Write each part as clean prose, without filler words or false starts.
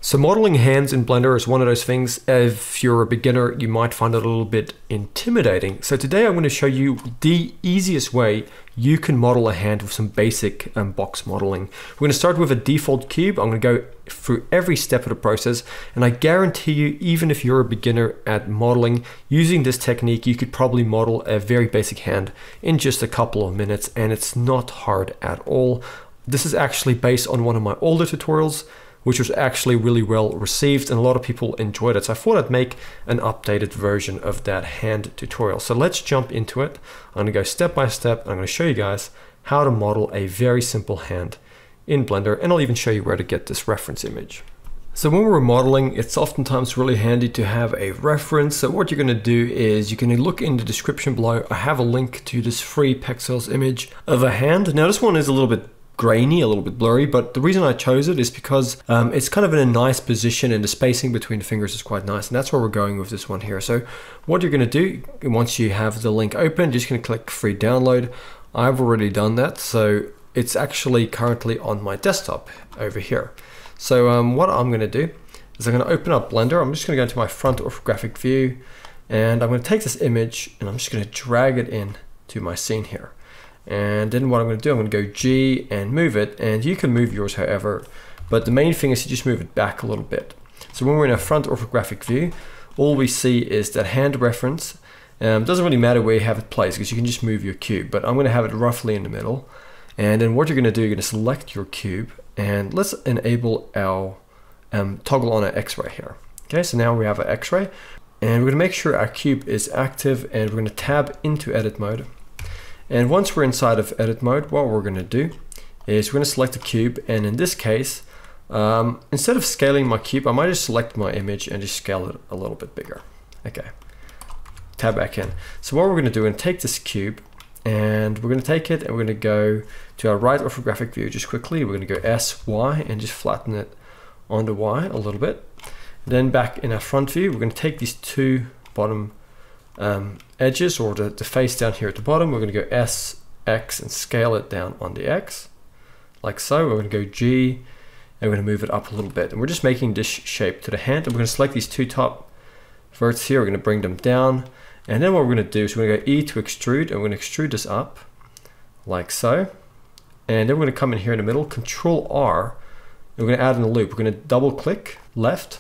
So modeling hands in Blender is one of those things, if you're a beginner, you might find it a little bit intimidating. So today I'm going to show you the easiest way you can model a hand with some basic box modeling. We're going to start with a default cube. I'm going to go through every step of the process, and I guarantee you, even if you're a beginner at modeling, using this technique, you could probably model a very basic hand in just a couple of minutes, and it's not hard at all. This is actually based on one of my older tutorials, which was actually really well received and a lot of people enjoyed it. So I thought I'd make an updated version of that hand tutorial. So let's jump into it. I'm gonna go step by step. I'm gonna show you guys how to model a very simple hand in Blender, and I'll even show you where to get this reference image. So when we're modeling, it's oftentimes really handy to have a reference. So what you're gonna do is you can look in the description below. I have a link to this free Pexels image of a hand. Now this one is a little bit grainy, a little bit blurry, but the reason I chose it is because it's kind of in a nice position and the spacing between the fingers is quite nice, and that's where we're going with this one here. So what you're going to do, once you have the link open, you're just going to click free download. I've already done that, so it's actually currently on my desktop over here. So what I'm going to do is I'm going to open up Blender. I'm just going to go into my front orthographic view, and I'm going to take this image and I'm just going to drag it in to my scene here. And then what I'm going to do, I'm going to go G and move it, and you can move yours however, but the main thing is you just move it back a little bit. So when we're in a front orthographic view, all we see is that hand reference. Doesn't really matter where you have it placed because you can just move your cube, but I'm going to have it roughly in the middle. And then what you're going to do, you're going to select your cube, and let's enable our toggle on our X-ray here. Okay, so now we have an X-ray, and we're going to make sure our cube is active, and we're going to tab into edit mode. And once we're inside of edit mode, what we're going to do is we're going to select the cube, and in this case, instead of scaling my cube, I might just select my image and just scale it a little bit bigger. Okay, tab back in. So what we're going to do, we're going to take this cube, and we're going to take it and we're going to go to our right orthographic view just quickly. We're going to go S, Y, and just flatten it on the Y a little bit. Then back in our front view, we're going to take these two bottom edges, or the face down here at the bottom. We're going to go S, X, and scale it down on the X, like so. We're going to go G, and we're going to move it up a little bit. And we're just making this shape to the hand. And we're going to select these two top verts here. We're going to bring them down. And then what we're going to do is we're going to go E to extrude, and we're going to extrude this up, like so. And then we're going to come in here in the middle, Control R, and we're going to add in a loop. We're going to double click left,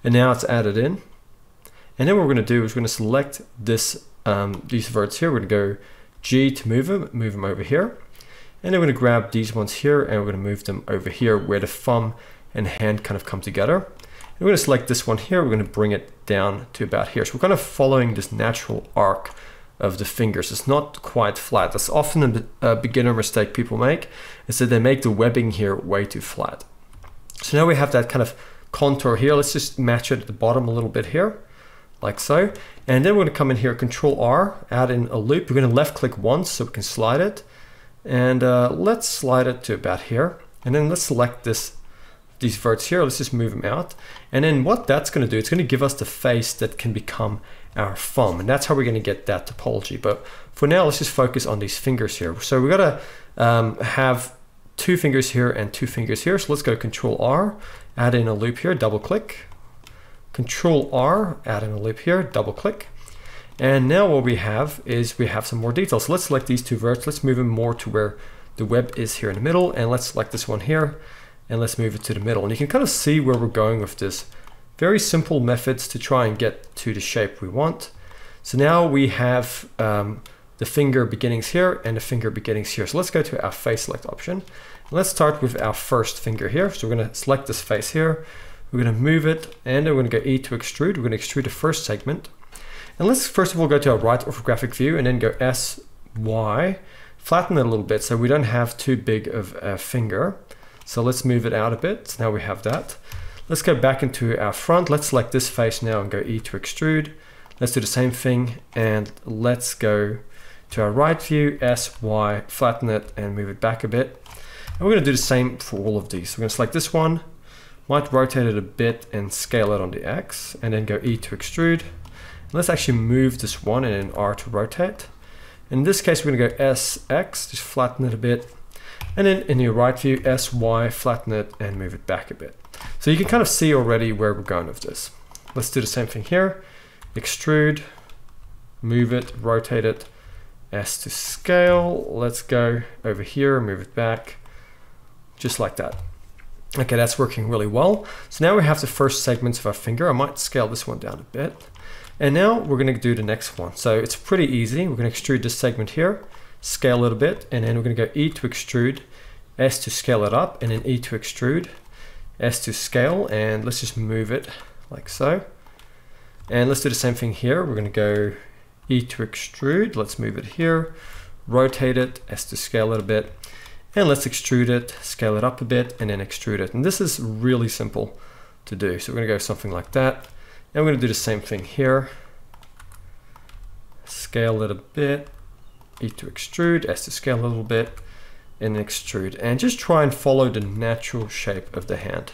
and now it's added in. And then what we're going to do is we're going to select this, these verts here. We're going to go G to move them over here. And then we're going to grab these ones here, and we're going to move them over here where the thumb and hand kind of come together. And we're going to select this one here. We're going to bring it down to about here. So we're kind of following this natural arc of the fingers. It's not quite flat. That's often a beginner mistake people make, is that they make the webbing here way too flat. So now we have that kind of contour here. Let's just match it at the bottom a little bit here, like so. And then we're going to come in here, Control R, add in a loop. We're going to left click once so we can slide it. And let's slide it to about here. And then let's select these verts here. Let's just move them out. And then what that's going to do, it's going to give us the face that can become our thumb. And that's how we're going to get that topology. But for now, let's just focus on these fingers here. So we've got to have two fingers here and two fingers here. So let's go Control R, add in a loop here, double click. Control R, add in a loop here, double click. And now what we have is we have some more details. So let's select these two verts. Let's move them more to where the web is here in the middle. And let's select this one here, and let's move it to the middle. And you can kind of see where we're going with this. Very simple methods to try and get to the shape we want. So now we have the finger beginnings here and the finger beginnings here. So let's go to our face select option. And let's start with our first finger here. So we're going to select this face here. We're going to move it, and then we're going to go E to extrude. We're going to extrude the first segment. And let's first of all go to our right orthographic view, and then go S, Y, flatten it a little bit so we don't have too big of a finger. So let's move it out a bit. So now we have that. Let's go back into our front. Let's select this face now and go E to extrude. Let's do the same thing, and let's go to our right view, S, Y, flatten it and move it back a bit. And we're going to do the same for all of these. So we're going to select this one, might rotate it a bit and scale it on the X, and then go E to extrude. And let's actually move this one, and then R to rotate. In this case, we're going to go S, X, just flatten it a bit. And then in your right view, S, Y, flatten it and move it back a bit. So you can kind of see already where we're going with this. Let's do the same thing here. Extrude, move it, rotate it, S to scale. Let's go over here, move it back, just like that. Okay, that's working really well. So now we have the first segments of our finger. I might scale this one down a bit. And now we're gonna do the next one. So it's pretty easy. We're gonna extrude this segment here, scale a little bit, and then we're gonna go E to extrude, S to scale it up, and then E to extrude, S to scale, and let's just move it like so. And let's do the same thing here. We're gonna go E to extrude, let's move it here, rotate it, S to scale a little bit, and let's extrude it, scale it up a bit, and then extrude it. And this is really simple to do. So we're gonna go something like that. And we're gonna do the same thing here. Scale it a bit, E to extrude, S to scale a little bit, and extrude. And just try and follow the natural shape of the hand.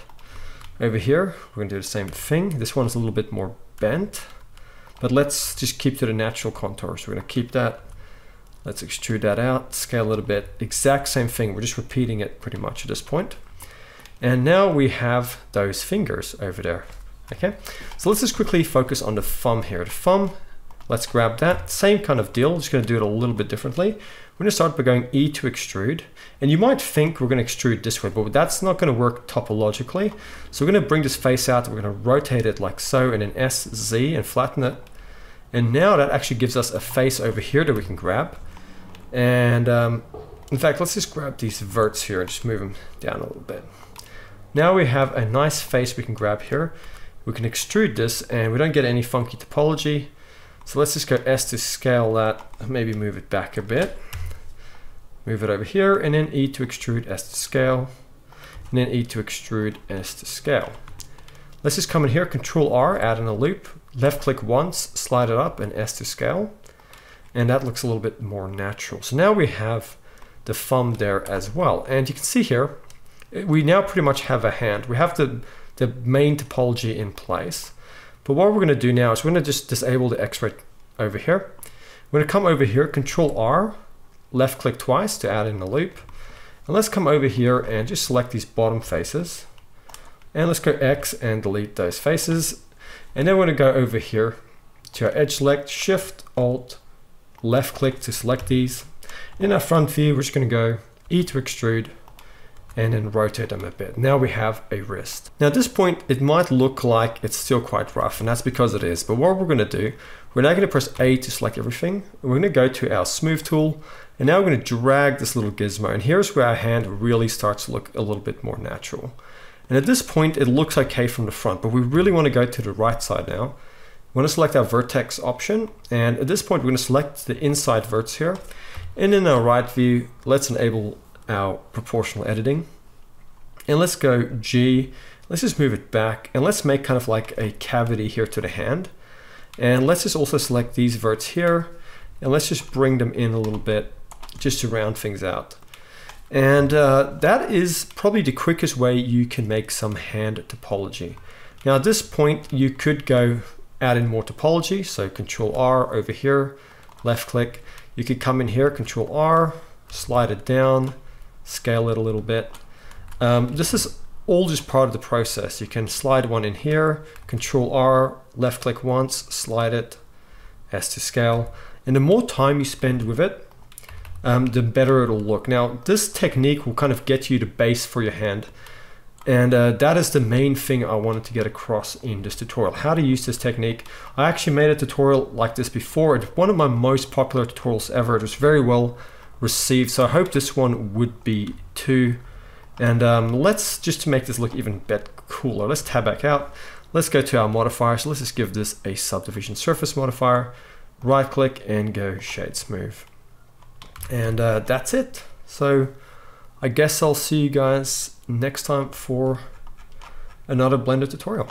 Over here, we're gonna do the same thing. This one's a little bit more bent, but let's just keep to the natural contour. So we're gonna keep that. Let's extrude that out, scale a little bit. Exact same thing, we're just repeating it pretty much at this point. And now we have those fingers over there, okay? So let's just quickly focus on the thumb here. The thumb, let's grab that. Same kind of deal, just gonna do it a little bit differently. We're gonna start by going E to extrude. And you might think we're gonna extrude this way, but that's not gonna work topologically. So we're gonna bring this face out, we're gonna rotate it like so, and then S, Z, and flatten it. And now that actually gives us a face over here that we can grab. And in fact, let's just grab these verts here and just move them down a little bit. Now we have a nice face we can grab here. We can extrude this and we don't get any funky topology. So let's just go S to scale that, maybe move it back a bit. Move it over here, and then E to extrude, S to scale, and then E to extrude, S to scale. Let's just come in here, Control R, add in a loop, left click once, slide it up, and S to scale. And that looks a little bit more natural. So now we have the thumb there as well. And you can see here, we now pretty much have a hand. We have the main topology in place. But what we're gonna do now is we're gonna just disable the X-ray over here. We're gonna come over here, Control R, left click twice to add in the loop. And let's come over here and just select these bottom faces. And let's go X and delete those faces. And then we're gonna go over here to our edge select, Shift, Alt, left click to select these. In our front view, we're just gonna go E to extrude and then rotate them a bit. Now we have a wrist. Now at this point, it might look like it's still quite rough, and that's because it is. But what we're gonna do, we're now gonna press A to select everything. We're gonna go to our smooth tool, and now we're gonna drag this little gizmo, and here's where our hand really starts to look a little bit more natural. And at this point, it looks okay from the front, but we really wanna go to the right side now. We're going to select our vertex option, and at this point we're going to select the inside verts here, and in our right view let's enable our proportional editing, and let's go G, let's just move it back, and let's make kind of like a cavity here to the hand, and let's just also select these verts here, and let's just bring them in a little bit just to round things out. And that is probably the quickest way you can make some hand topology. Now at this point you could go add in more topology, so Control R over here, left click. You could come in here, Control R, slide it down, scale it a little bit. This is all just part of the process. You can slide one in here, Control R, left click once, slide it, S to scale. And the more time you spend with it, the better it'll look. Now, this technique will kind of get you the base for your hand. And that is the main thing I wanted to get across in this tutorial, how to use this technique. I actually made a tutorial like this before. It's one of my most popular tutorials ever. It was very well received, so I hope this one would be too. And let's, just to make this look even bit cooler, let's tab back out. Let's go to our modifier. So let's just give this a subdivision surface modifier. Right click and go shade smooth. And that's it. So I guess I'll see you guys next time for another Blender tutorial.